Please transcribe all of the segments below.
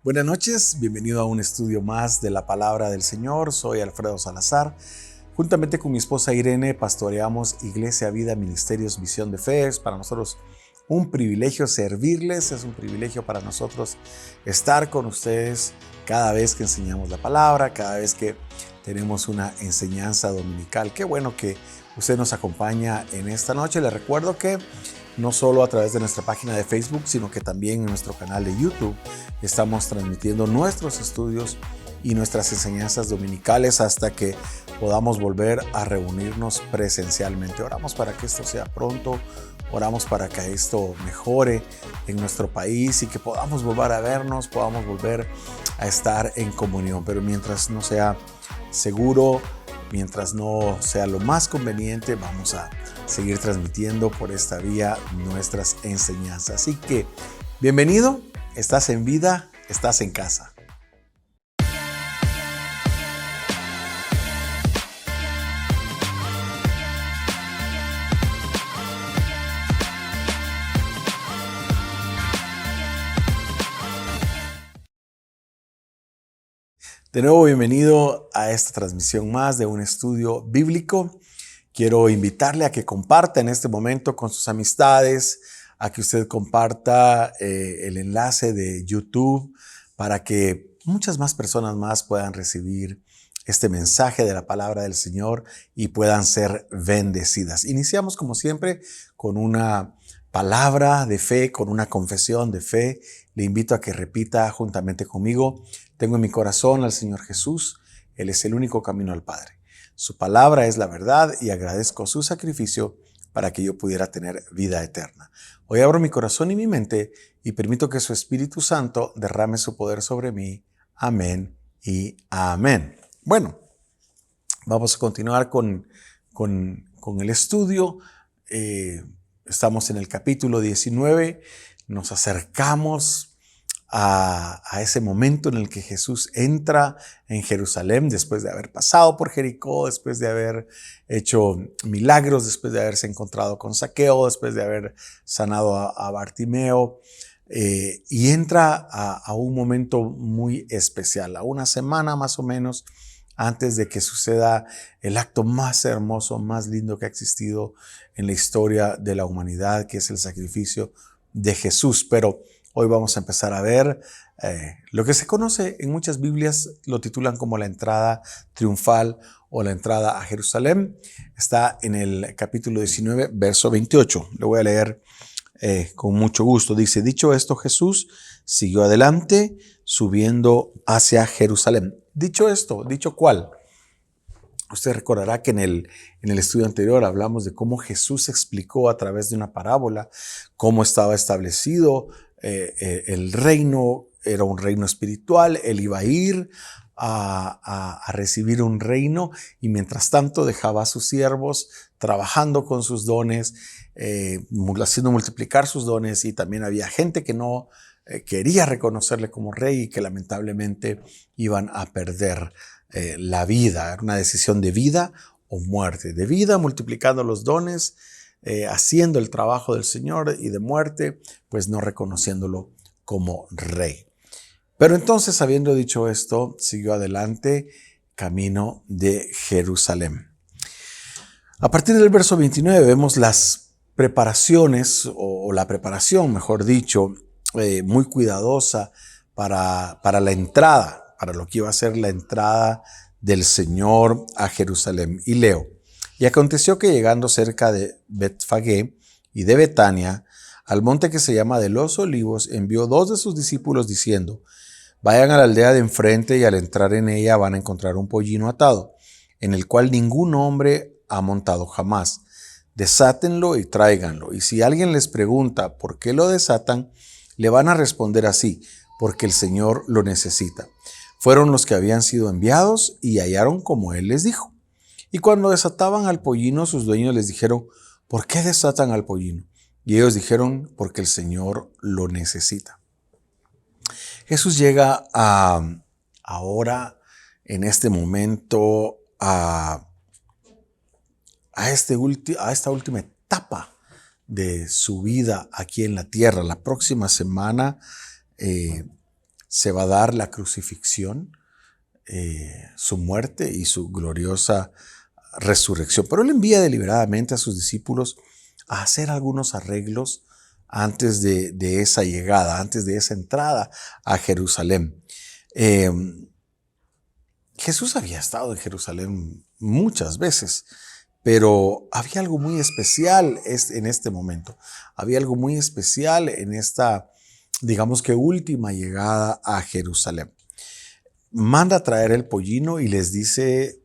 Buenas noches, bienvenido a un estudio más de la Palabra del Señor. Soy Alfredo Salazar. Juntamente con mi esposa Irene pastoreamos Iglesia Vida Ministerios Visión de Fe. Es para nosotros un privilegio servirles, es un privilegio para nosotros estar con ustedes cada vez que enseñamos la palabra, cada vez que tenemos una enseñanza dominical. Qué bueno que usted nos acompaña en esta noche. Les recuerdo que no solo a través de nuestra página de Facebook, sino que también en nuestro canal de YouTube estamos transmitiendo nuestros estudios y nuestras enseñanzas dominicales hasta que podamos volver a reunirnos presencialmente. Oramos para que esto sea pronto, oramos para que esto mejore en nuestro país y que podamos volver a vernos, podamos volver a estar en comunión. Pero mientras no sea seguro, mientras no sea lo más conveniente, vamos a seguir transmitiendo por esta vía nuestras enseñanzas. Así que, bienvenido, estás en vida, estás en casa. De nuevo, bienvenido a esta transmisión más de un estudio bíblico. Quiero invitarle a que comparta en este momento con sus amistades, a que usted comparta el enlace de YouTube para que muchas más personas más puedan recibir este mensaje de la palabra del Señor y puedan ser bendecidas. Iniciamos como siempre con una palabra de fe, con una confesión de fe. Le invito a que repita juntamente conmigo: tengo en mi corazón al Señor Jesús, Él es el único camino al Padre. Su palabra es la verdad y agradezco su sacrificio para que yo pudiera tener vida eterna. Hoy abro mi corazón y mi mente y permito que su Espíritu Santo derrame su poder sobre mí. Amén y amén. Bueno, vamos a continuar con el estudio. Estamos en el capítulo 19. Nos acercamos a ese momento en el que Jesús entra en Jerusalén después de haber pasado por Jericó, después de haber hecho milagros, después de haberse encontrado con Zaqueo, después de haber sanado a Bartimeo, y entra a un momento muy especial, a una semana más o menos antes de que suceda el acto más hermoso, más lindo que ha existido en la historia de la humanidad, que es el sacrificio de Jesús. Pero hoy vamos a empezar a ver lo que se conoce en muchas Biblias, lo titulan como la entrada triunfal o la entrada a Jerusalén. Está en el capítulo 19, verso 28. Lo voy a leer con mucho gusto. Dice: dicho esto, Jesús siguió adelante, subiendo hacia Jerusalén. Dicho esto, ¿dicho cuál? Usted recordará que en el estudio anterior hablamos de cómo Jesús explicó a través de una parábola cómo estaba establecido el reino. Era un reino espiritual. Él iba a ir a recibir un reino y mientras tanto dejaba a sus siervos trabajando con sus dones, haciendo multiplicar sus dones, y también había gente que no quería reconocerle como rey y que lamentablemente iban a perder la vida. Era una decisión de vida o muerte, de vida multiplicando los dones, haciendo el trabajo del Señor, y de muerte pues no reconociéndolo como rey. Pero entonces, habiendo dicho esto, siguió adelante camino de Jerusalén. A partir del verso 29 vemos las preparaciones, o la preparación, mejor dicho, muy cuidadosa para la entrada, para lo que iba a ser la entrada del Señor a Jerusalén. Y leo: y aconteció que llegando cerca de Betfagé y de Betania, al monte que se llama de los Olivos, envió 2 de sus discípulos diciendo: vayan a la aldea de enfrente y al entrar en ella van a encontrar un pollino atado, en el cual ningún hombre ha montado jamás. Desátenlo y tráiganlo. Y si alguien les pregunta por qué lo desatan, le van a responder así: porque el Señor lo necesita. Fueron los que habían sido enviados y hallaron como Él les dijo. Y cuando desataban al pollino, sus dueños les dijeron: ¿por qué desatan al pollino? Y ellos dijeron: porque el Señor lo necesita. Jesús llega ahora, en este momento, a esta última etapa de su vida aquí en la tierra. La próxima semana se va a dar la crucifixión, su muerte y su gloriosa resurrección. Pero él envía deliberadamente a sus discípulos a hacer algunos arreglos antes de esa llegada, antes de esa entrada a Jerusalén. Jesús había estado en Jerusalén muchas veces, pero había algo muy especial en este momento. Había algo muy especial en esta, digamos que última llegada a Jerusalén. Manda a traer el pollino y les dice,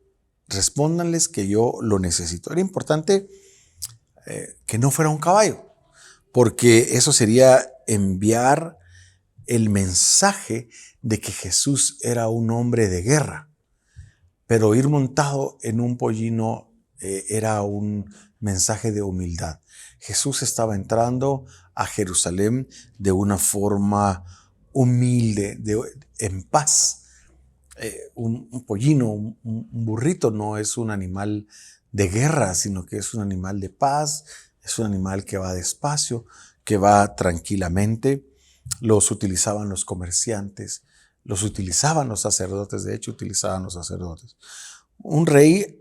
respóndanles que yo lo necesito. Era importante que no fuera un caballo, porque eso sería enviar el mensaje de que Jesús era un hombre de guerra. Pero ir montado en un pollino era un mensaje de humildad. Jesús estaba entrando a Jerusalén de una forma humilde, en paz. Un pollino, un burrito no es un animal de guerra, sino que es un animal de paz, es un animal que va despacio, que va tranquilamente. Los utilizaban los comerciantes, los utilizaban los sacerdotes, de hecho utilizaban los sacerdotes. Un rey,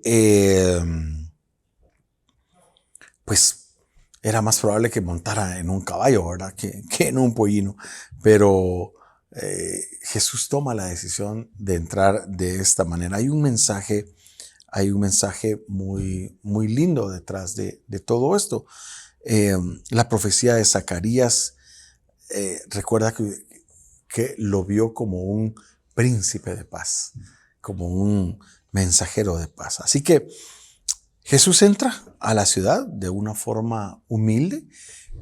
pues era más probable que montara en un caballo, ¿verdad? Que en un pollino, pero Jesús toma la decisión de entrar de esta manera. Hay un mensaje muy, muy lindo detrás de todo esto. La profecía de Zacarías recuerda que lo vio como un príncipe de paz, como un mensajero de paz. Así que Jesús entra a la ciudad de una forma humilde,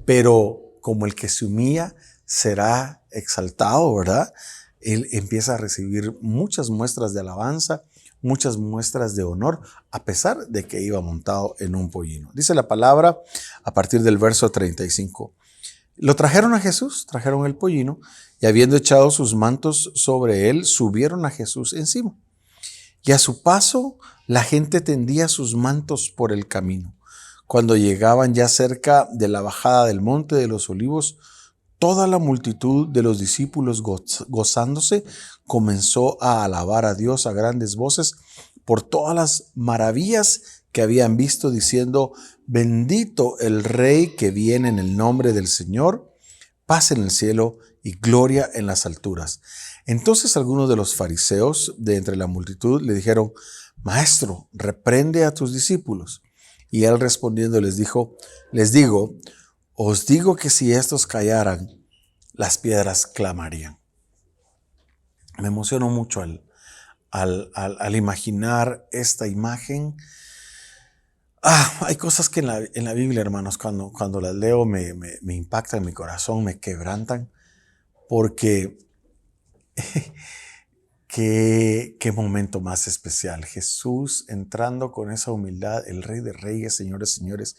pero como el que se humilla será exaltado, ¿verdad? Él empieza a recibir muchas muestras de alabanza, muchas muestras de honor, a pesar de que iba montado en un pollino. Dice la palabra a partir del verso 35. Lo trajeron a Jesús, trajeron el pollino, y habiendo echado sus mantos sobre él, subieron a Jesús encima. Y a su paso, la gente tendía sus mantos por el camino. Cuando llegaban ya cerca de la bajada del monte de los olivos, toda la multitud de los discípulos gozándose comenzó a alabar a Dios a grandes voces por todas las maravillas que habían visto, diciendo: bendito el Rey que viene en el nombre del Señor, paz en el cielo y gloria en las alturas. Entonces algunos de los fariseos de entre la multitud le dijeron: Maestro, reprende a tus discípulos. Y él respondiendo les dijo: les digo, os digo que si estos callaran, las piedras clamarían. Me emociono mucho al imaginar esta imagen. Hay cosas que en la Biblia, hermanos, cuando las leo me impactan mi corazón, me quebrantan, porque qué momento más especial. Jesús entrando con esa humildad, el Rey de Reyes, Señores, Señores,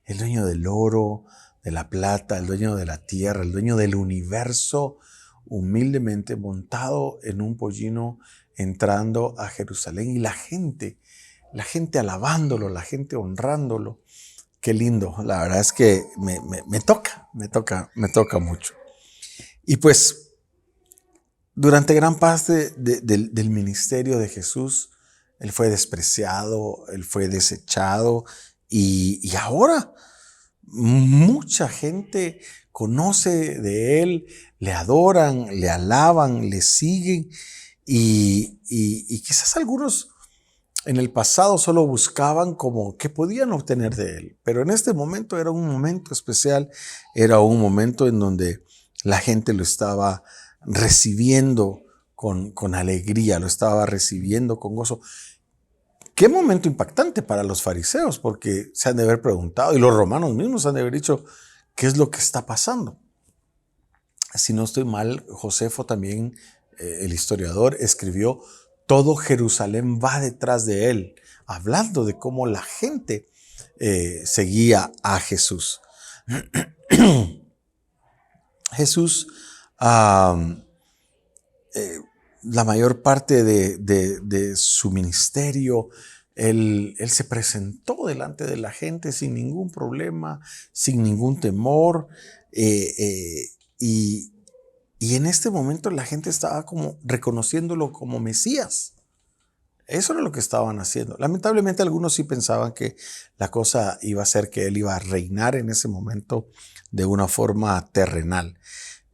el dueño del oro, de la plata, el dueño de la tierra, el dueño del universo, humildemente montado en un pollino, entrando a Jerusalén, y la gente alabándolo, la gente honrándolo. Qué lindo. La verdad es que me toca mucho. Y pues, durante gran parte del ministerio de Jesús, él fue despreciado, él fue desechado, y ahora mucha gente conoce de él, le adoran, le alaban, le siguen, y quizás algunos en el pasado solo buscaban como qué podían obtener de él, pero en este momento era un momento especial, era un momento en donde la gente lo estaba recibiendo con alegría, lo estaba recibiendo con gozo. Qué momento impactante para los fariseos, porque se han de haber preguntado, y los romanos mismos han de haber dicho, ¿qué es lo que está pasando? Si no estoy mal, Josefo también, el historiador, escribió: todo Jerusalén va detrás de él, hablando de cómo la gente seguía a Jesús. Jesús, la mayor parte de su ministerio, él se presentó delante de la gente sin ningún problema, sin ningún temor, y Y en este momento la gente estaba como reconociéndolo como Mesías. Eso era lo que estaban haciendo. Lamentablemente algunos sí pensaban que la cosa iba a ser que él iba a reinar en ese momento de una forma terrenal.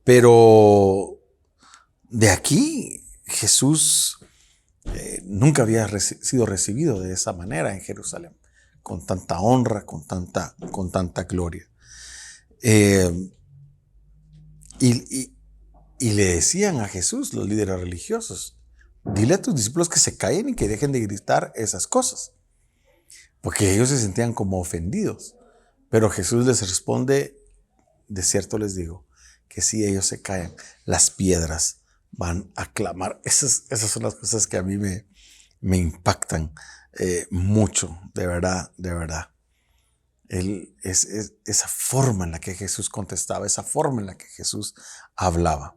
Pero de aquí Jesús nunca había sido recibido de esa manera en Jerusalén, con tanta honra, con tanta gloria. Eh, y, y le decían a Jesús, los líderes religiosos, dile a tus discípulos que se callen y que dejen de gritar esas cosas, porque ellos se sentían como ofendidos. Pero Jesús les responde, de cierto les digo, que si ellos se callan, las piedras van a clamar. Esas son las cosas que a mí me impactan mucho, de verdad, de verdad. Esa forma en la que Jesús contestaba, esa forma en la que Jesús hablaba.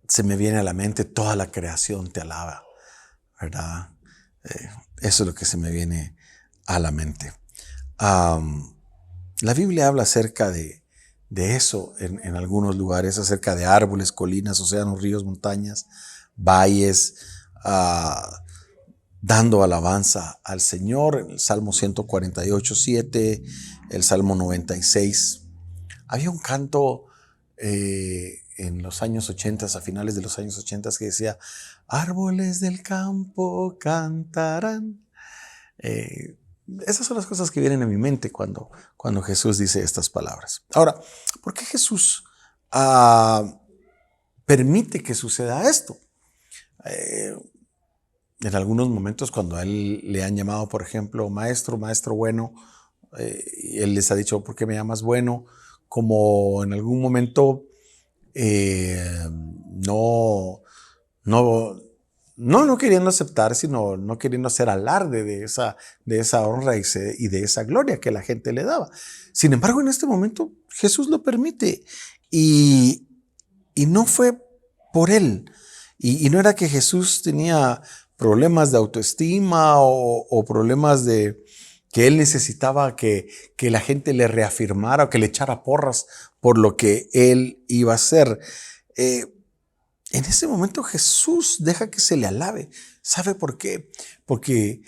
Se me viene a la mente, toda la creación te alaba, ¿verdad? Eso es lo que se me viene a la mente. La Biblia habla acerca de eso en algunos lugares, acerca de árboles, colinas, océanos, ríos, montañas, valles, dando alabanza al Señor. En el Salmo 148:7, el Salmo 96. Había un canto en los años 80, a finales de los años 80, que decía, árboles del campo cantarán. Esas son las cosas que vienen a mi mente cuando Jesús dice estas palabras. Ahora, ¿por qué Jesús permite que suceda esto? En algunos momentos cuando a él le han llamado, por ejemplo, maestro bueno, y él les ha dicho, ¿por qué me llamas bueno? Como en algún momento no queriendo aceptar, sino no queriendo hacer alarde de esa honra y de esa gloria que la gente le daba. Sin embargo, en este momento Jesús lo permite y no fue por él. Y no era que Jesús tenía problemas de autoestima o problemas de que él necesitaba que la gente le reafirmara o que le echara porras por lo que él iba a hacer. En ese momento Jesús deja que se le alabe. ¿Sabe por qué? Porque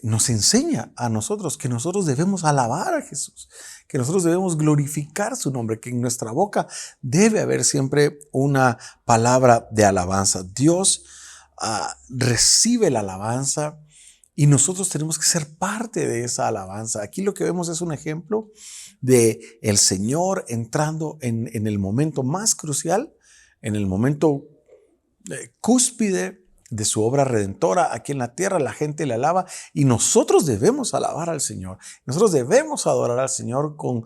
nos enseña a nosotros que nosotros debemos alabar a Jesús, que nosotros debemos glorificar su nombre, que en nuestra boca debe haber siempre una palabra de alabanza. Dios recibe la alabanza y nosotros tenemos que ser parte de esa alabanza. Aquí lo que vemos es un ejemplo de el Señor entrando en el momento más crucial, en el momento cúspide de su obra redentora aquí en la tierra. La gente le alaba y nosotros debemos alabar al Señor. Nosotros debemos adorar al Señor con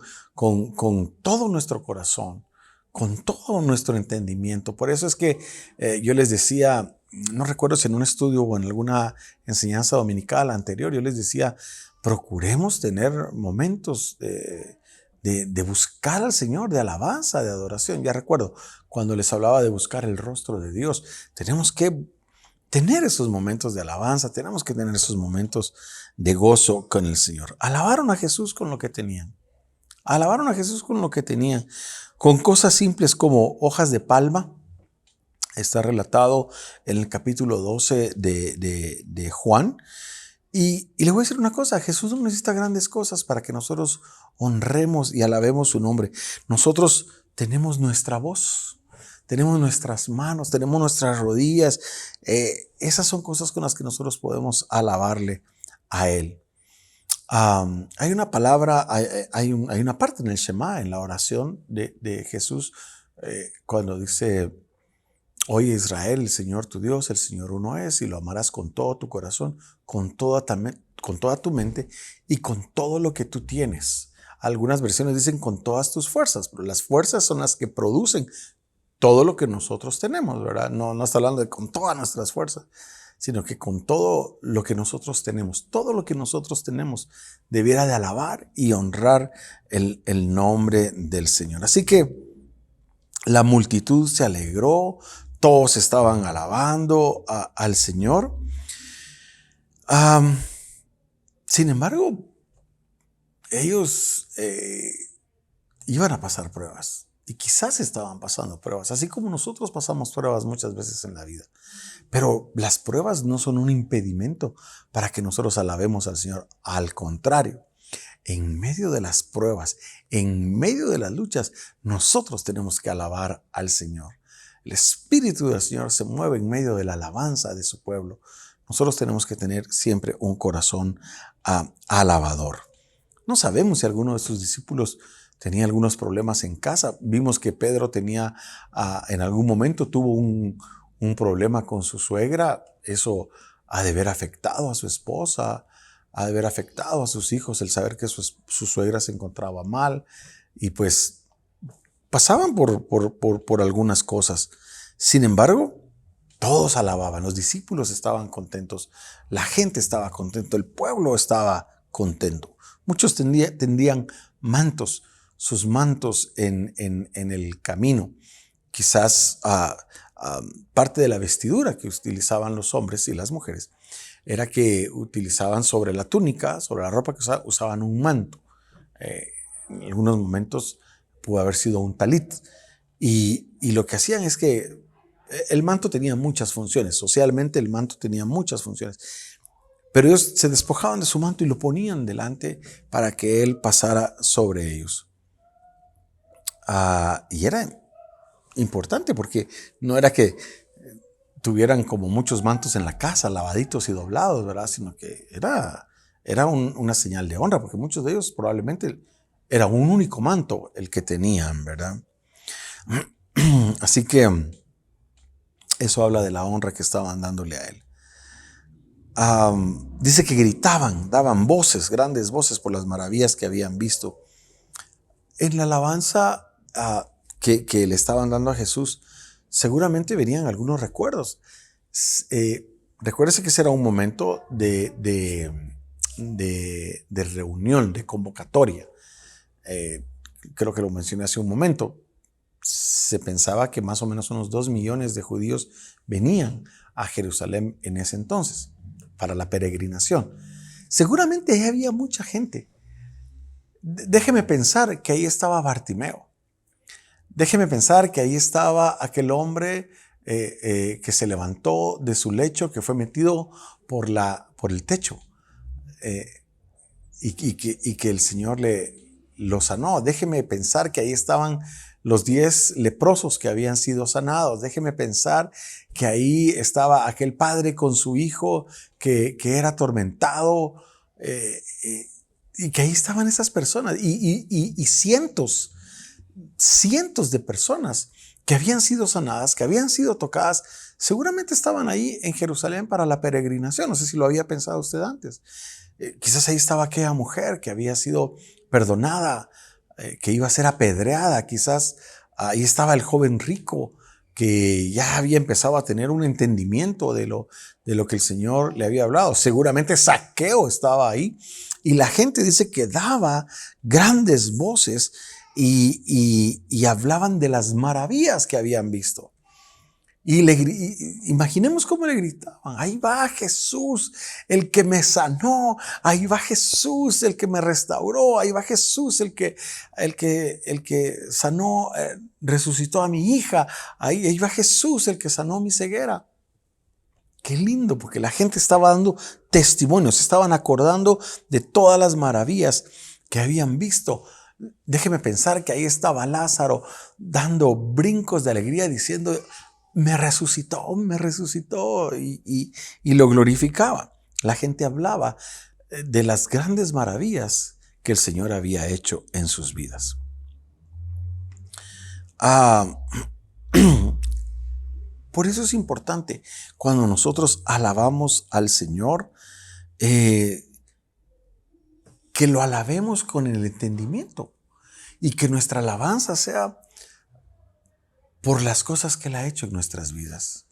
todo nuestro corazón, con todo nuestro entendimiento. Por eso es que yo les decía, no recuerdo si en un estudio o en alguna enseñanza dominical anterior, yo les decía, procuremos tener momentos de buscar al Señor, de alabanza, de adoración. Ya recuerdo cuando les hablaba de buscar el rostro de Dios. Tenemos que tener esos momentos de alabanza, tenemos que tener esos momentos de gozo con el Señor. Alabaron a Jesús con lo que tenían. Alabaron a Jesús con lo que tenían. Con cosas simples como hojas de palma. Está relatado en el capítulo 12 de Juan. Y le voy a decir una cosa, Jesús no necesita grandes cosas para que nosotros honremos y alabemos su nombre. Nosotros tenemos nuestra voz, tenemos nuestras manos, tenemos nuestras rodillas. Esas son cosas con las que nosotros podemos alabarle a Él. Hay una palabra, hay una parte en el Shema, en la oración de Jesús, cuando dice, oye Israel, el Señor tu Dios, el Señor uno es, y lo amarás con todo tu corazón, con toda tu mente y con todo lo que tú tienes. Algunas versiones dicen con todas tus fuerzas, pero las fuerzas son las que producen todo lo que nosotros tenemos, ¿verdad? No está hablando de con todas nuestras fuerzas, sino que con todo lo que nosotros tenemos. Todo lo que nosotros tenemos debiera de alabar y honrar el nombre del Señor. Así que la multitud se alegró, todos estaban alabando al Señor. Sin embargo, ellos iban a pasar pruebas. Y quizás estaban pasando pruebas, así como nosotros pasamos pruebas muchas veces en la vida. Pero las pruebas no son un impedimento para que nosotros alabemos al Señor. Al contrario, en medio de las pruebas, en medio de las luchas, nosotros tenemos que alabar al Señor. El Espíritu del Señor se mueve en medio de la alabanza de su pueblo. Nosotros tenemos que tener siempre un corazón alabador. No sabemos si alguno de sus discípulos tenía algunos problemas en casa. Vimos que Pedro tenía, en algún momento tuvo un problema con su suegra. Eso ha de haber afectado a su esposa, ha de haber afectado a sus hijos, el saber que su suegra se encontraba mal. Y pues pasaban por algunas cosas. Sin embargo, todos alababan, los discípulos estaban contentos, la gente estaba contenta, el pueblo estaba contento. Muchos tendían mantos, sus mantos en el camino. Quizás parte de la vestidura que utilizaban los hombres y las mujeres era que utilizaban sobre la túnica, sobre la ropa que usaban un manto. En algunos momentos pudo haber sido un talit. Y lo que hacían es que el manto tenía muchas funciones. Socialmente el manto tenía muchas funciones. Pero ellos se despojaban de su manto y lo ponían delante para que él pasara sobre ellos. Y era importante porque no era que tuvieran como muchos mantos en la casa, lavaditos y doblados, ¿verdad? Sino que era una señal de honra, porque muchos de ellos probablemente era un único manto el que tenían, ¿verdad? Así que eso habla de la honra que estaban dándole a él. Dice que gritaban, daban voces, grandes voces por las maravillas que habían visto. En la alabanza que le estaban dando a Jesús, seguramente venían algunos recuerdos. Recuérdese que ese era un momento de reunión, de convocatoria. Creo que lo mencioné hace un momento. Se pensaba que más o menos unos 2 millones de judíos venían a Jerusalén en ese entonces para la peregrinación. Seguramente ahí había mucha gente. Déjeme pensar que ahí estaba Bartimeo. Déjeme pensar que ahí estaba aquel hombre que se levantó de su lecho, que fue metido por el techo y que el Señor lo sanó. Déjeme pensar que ahí estaban los 10 leprosos que habían sido sanados. Déjeme pensar que ahí estaba aquel padre con su hijo que era atormentado y que ahí estaban esas personas y cientos de personas que habían sido sanadas, que habían sido tocadas. Seguramente estaban ahí en Jerusalén para la peregrinación. No sé si lo había pensado usted antes. Quizás ahí estaba aquella mujer que había sido perdonada, que iba a ser apedreada. Quizás ahí estaba el joven rico que ya había empezado a tener un entendimiento de lo que el Señor le había hablado. Seguramente Zaqueo estaba ahí y la gente dice que daba grandes voces y hablaban de las maravillas que habían visto. Y imaginemos cómo le gritaban: ahí va Jesús, el que me sanó, ahí va Jesús, el que me restauró, ahí va Jesús, el que sanó, resucitó a mi hija, ahí va Jesús, el que sanó mi ceguera. Qué lindo, porque la gente estaba dando testimonios, se estaban acordando de todas las maravillas que habían visto. Déjeme pensar que ahí estaba Lázaro dando brincos de alegría diciendo: me resucitó, y lo glorificaba. La gente hablaba de las grandes maravillas que el Señor había hecho en sus vidas. Por eso es importante cuando nosotros alabamos al Señor, que lo alabemos con el entendimiento y que nuestra alabanza sea por las cosas que Él ha hecho en nuestras vidas.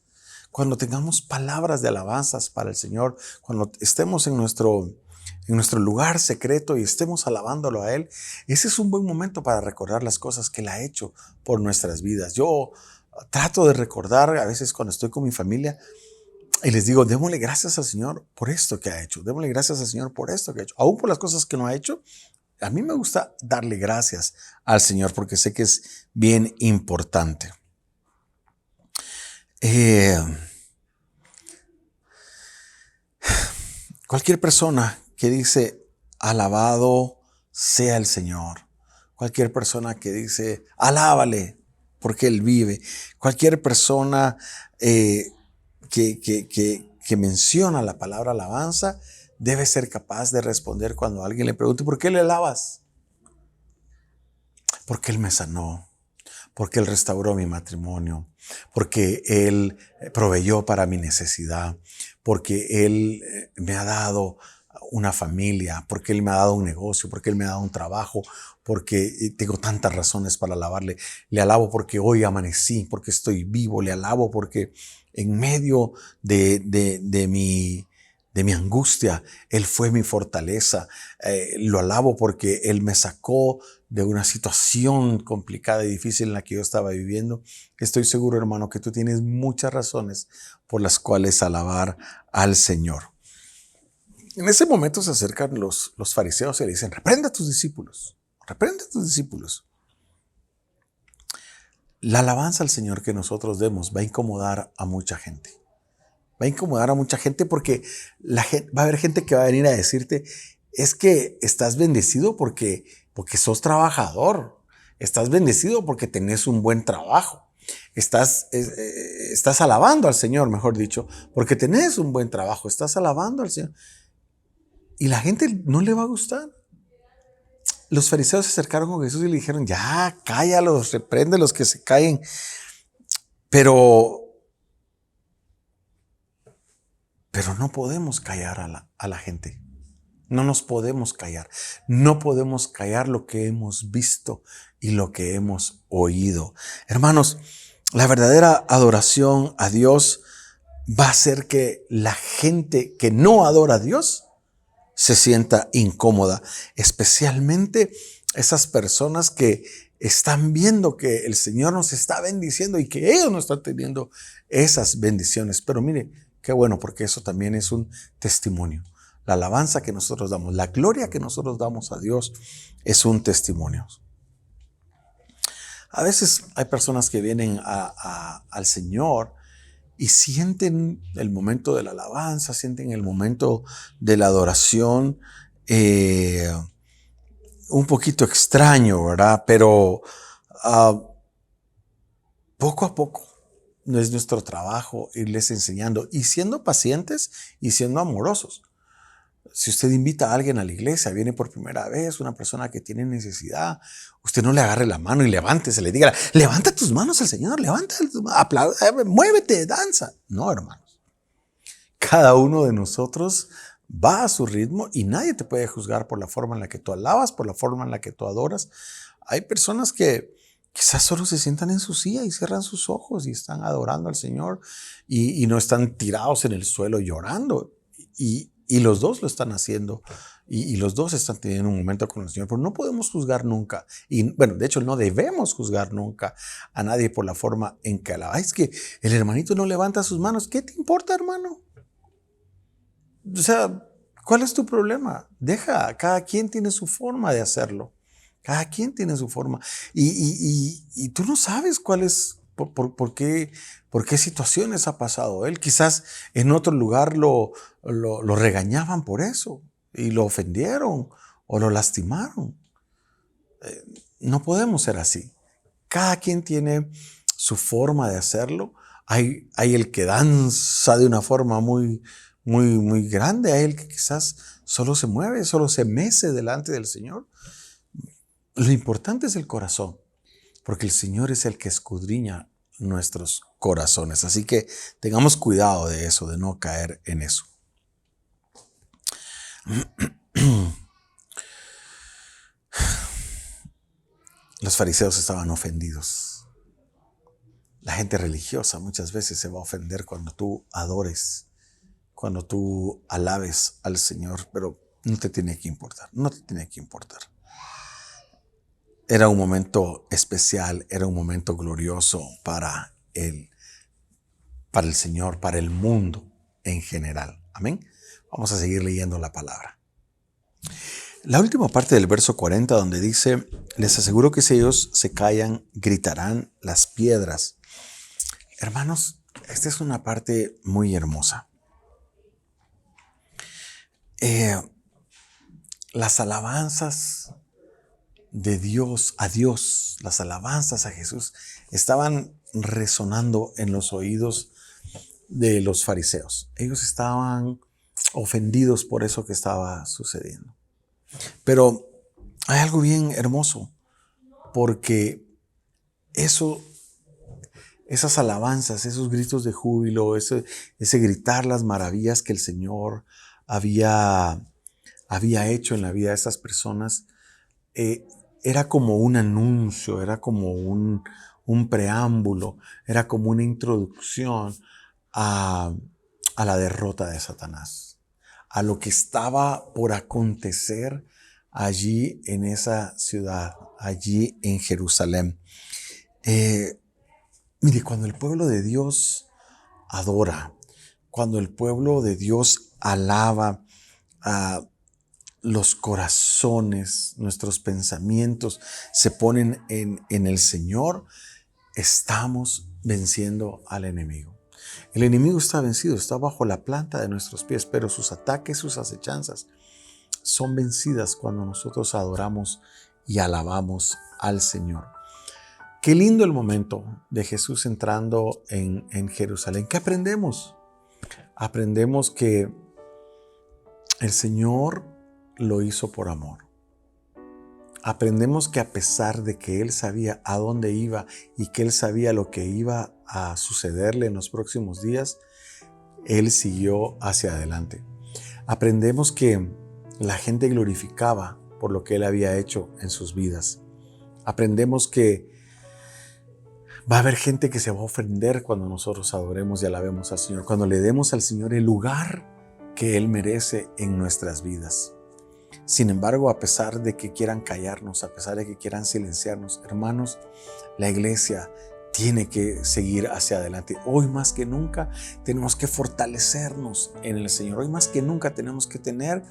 Cuando tengamos palabras de alabanzas para el Señor, cuando estemos en nuestro lugar secreto y estemos alabándolo a Él, ese es un buen momento para recordar las cosas que Él ha hecho por nuestras vidas. Yo trato de recordar a veces cuando estoy con mi familia y les digo: démosle gracias al Señor por esto que ha hecho, démosle gracias al Señor por esto que ha hecho, aún por las cosas que no ha hecho. A mí me gusta darle gracias al Señor porque sé que es bien importante. Cualquier persona que dice, alabado sea el Señor. Cualquier persona que dice, alábale porque Él vive. Cualquier persona que menciona la palabra alabanza debe ser capaz de responder cuando alguien le pregunte, ¿por qué le alabas? Porque Él me sanó, porque Él restauró mi matrimonio, porque Él proveyó para mi necesidad, porque Él me ha dado una familia, porque Él me ha dado un negocio, porque Él me ha dado un trabajo, porque tengo tantas razones para alabarle. Le alabo porque hoy amanecí, porque estoy vivo. Le alabo porque en medio de mi angustia, Él fue mi fortaleza. Lo alabo porque Él me sacó de una situación complicada y difícil en la que yo estaba viviendo. Estoy seguro, hermano, que tú tienes muchas razones por las cuales alabar al Señor. En ese momento se acercan los fariseos y le dicen, reprende a tus discípulos, reprende a tus discípulos. La alabanza al Señor que nosotros demos va a incomodar a mucha gente. Va a incomodar a mucha gente porque va a haber gente que va a venir a decirte, es que estás bendecido porque sos trabajador. Estás bendecido porque tenés un buen trabajo. Estás alabando al Señor, mejor dicho, porque tenés un buen trabajo. Estás alabando al Señor. Y la gente no le va a gustar. Los fariseos se acercaron con Jesús y le dijeron, ya, cállalos, repréndelos que se callen. Pero no podemos callar a la gente. No nos podemos callar. No podemos callar lo que hemos visto y lo que hemos oído. Hermanos, la verdadera adoración a Dios va a hacer que la gente que no adora a Dios se sienta incómoda, especialmente esas personas que están viendo que el Señor nos está bendiciendo y que ellos no están teniendo esas bendiciones. Pero mire, qué bueno, porque eso también es un testimonio. La alabanza que nosotros damos, la gloria que nosotros damos a Dios es un testimonio. A veces hay personas que vienen al Señor y sienten el momento de la alabanza, sienten el momento de la adoración un poquito extraño, ¿verdad? Pero poco a poco no es nuestro trabajo irles enseñando y siendo pacientes y siendo amorosos. Si usted invita a alguien a la iglesia, viene por primera vez, una persona que tiene necesidad, usted no le agarre la mano y levántese, le diga, levanta tus manos al Señor, levanta, aplaude, muévete, danza. No, hermanos. Cada uno de nosotros va a su ritmo y nadie te puede juzgar por la forma en la que tú alabas, por la forma en la que tú adoras. Hay personas que quizás solo se sientan en su silla y cierran sus ojos y están adorando al Señor y no están tirados en el suelo llorando. Y los dos lo están haciendo y los dos están teniendo un momento con el Señor, pero no podemos juzgar nunca. Y bueno, de hecho no debemos juzgar nunca a nadie por la forma en que alaba. Es que el hermanito no levanta sus manos. ¿Qué te importa, hermano? O sea, ¿cuál es tu problema? Cada quien tiene su forma de hacerlo. Cada quien tiene su forma. Y tú no sabes cuál es, por qué situaciones ha pasado él. Quizás en otro lugar lo regañaban por eso y lo ofendieron o lo lastimaron. No podemos ser así. Cada quien tiene su forma de hacerlo. Hay el que danza de una forma muy grande. Hay el que quizás solo se mueve, solo se mece delante del Señor. Lo importante es el corazón, porque el Señor es el que escudriña nuestros corazones. Así que tengamos cuidado de eso, de no caer en eso. Los fariseos estaban ofendidos. La gente religiosa muchas veces se va a ofender cuando tú adores, cuando tú alabes al Señor, pero no te tiene que importar, no te tiene que importar. Era un momento especial, era un momento glorioso para el Señor, para el mundo en general. Amén. Vamos a seguir leyendo la palabra. La última parte del verso 40 donde dice, les aseguro que si ellos se callan, gritarán las piedras. Hermanos, esta es una parte muy hermosa. Las alabanzas de Dios, a Dios, las alabanzas a Jesús, estaban resonando en los oídos de los fariseos. Ellos estaban ofendidos por eso que estaba sucediendo. Pero hay algo bien hermoso, porque esas alabanzas, esos gritos de júbilo, ese gritar las maravillas que el Señor había hecho en la vida de estas personas, era como un anuncio, era como un preámbulo, era como una introducción a la derrota de Satanás, a lo que estaba por acontecer allí en esa ciudad, allí en Jerusalén. Mire, cuando el pueblo de Dios adora, cuando el pueblo de Dios alaba, los corazones, nuestros pensamientos se ponen en el Señor, estamos venciendo al enemigo. El enemigo está vencido, está bajo la planta de nuestros pies, pero sus ataques, sus acechanzas son vencidas cuando nosotros adoramos y alabamos al Señor. Qué lindo el momento de Jesús entrando en Jerusalén. ¿Qué aprendemos? Aprendemos que el Señor lo hizo por amor. Aprendemos que a pesar de que Él sabía a dónde iba y que Él sabía lo que iba a sucederle en los próximos días, Él siguió hacia adelante. Aprendemos que la gente glorificaba por lo que Él había hecho en sus vidas. Aprendemos que va a haber gente que se va a ofender cuando nosotros adoremos y alabemos al Señor, cuando le demos al Señor el lugar que Él merece en nuestras vidas. Sin embargo, a pesar de que quieran callarnos, a pesar de que quieran silenciarnos, hermanos, la iglesia tiene que seguir hacia adelante. Hoy más que nunca tenemos que fortalecernos en el Señor. Hoy más que nunca tenemos que tener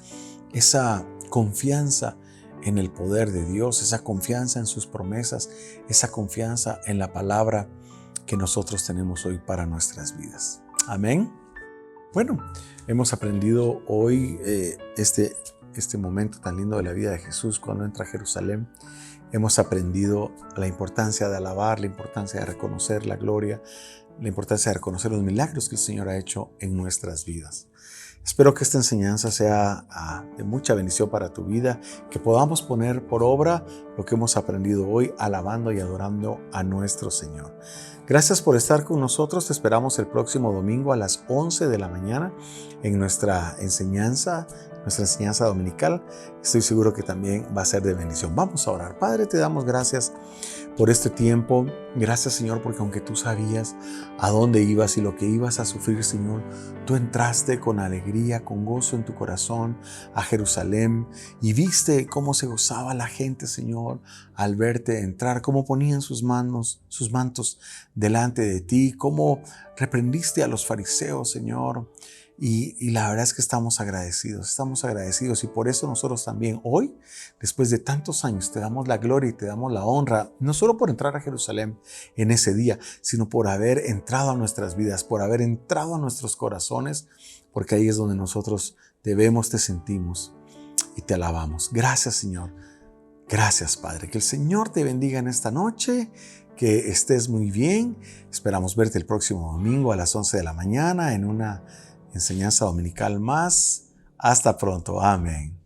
esa confianza en el poder de Dios, esa confianza en sus promesas, esa confianza en la palabra que nosotros tenemos hoy para nuestras vidas. Amén. Bueno, hemos aprendido hoy este momento tan lindo de la vida de Jesús cuando entra a Jerusalén. Hemos aprendido la importancia de alabar, la importancia de reconocer la gloria, la importancia de reconocer los milagros que el Señor ha hecho en nuestras vidas. Espero que esta enseñanza sea de mucha bendición para tu vida, que podamos poner por obra lo que hemos aprendido hoy, alabando y adorando a nuestro Señor. Gracias por estar con nosotros. Te esperamos el próximo domingo a las 11 de la mañana en nuestra enseñanza dominical. Estoy seguro que también va a ser de bendición. Vamos a orar. Padre, te damos gracias por este tiempo. Gracias, Señor, porque aunque tú sabías a dónde ibas y lo que ibas a sufrir, Señor, tú entraste con alegría, con gozo en tu corazón a Jerusalén y viste cómo se gozaba la gente, Señor, al verte entrar, cómo ponían sus mantos delante de ti, cómo reprendiste a los fariseos, Señor. Y la verdad es que estamos agradecidos y por eso nosotros también hoy, después de tantos años, te damos la gloria y te damos la honra, no solo por entrar a Jerusalén en ese día, sino por haber entrado a nuestras vidas, por haber entrado a nuestros corazones, porque ahí es donde nosotros te sentimos y te alabamos. Gracias, Señor. Gracias, Padre. Que el Señor te bendiga en esta noche, que estés muy bien. Esperamos verte el próximo domingo a las 11 de la mañana en una enseñanza dominical más. Hasta pronto. Amén.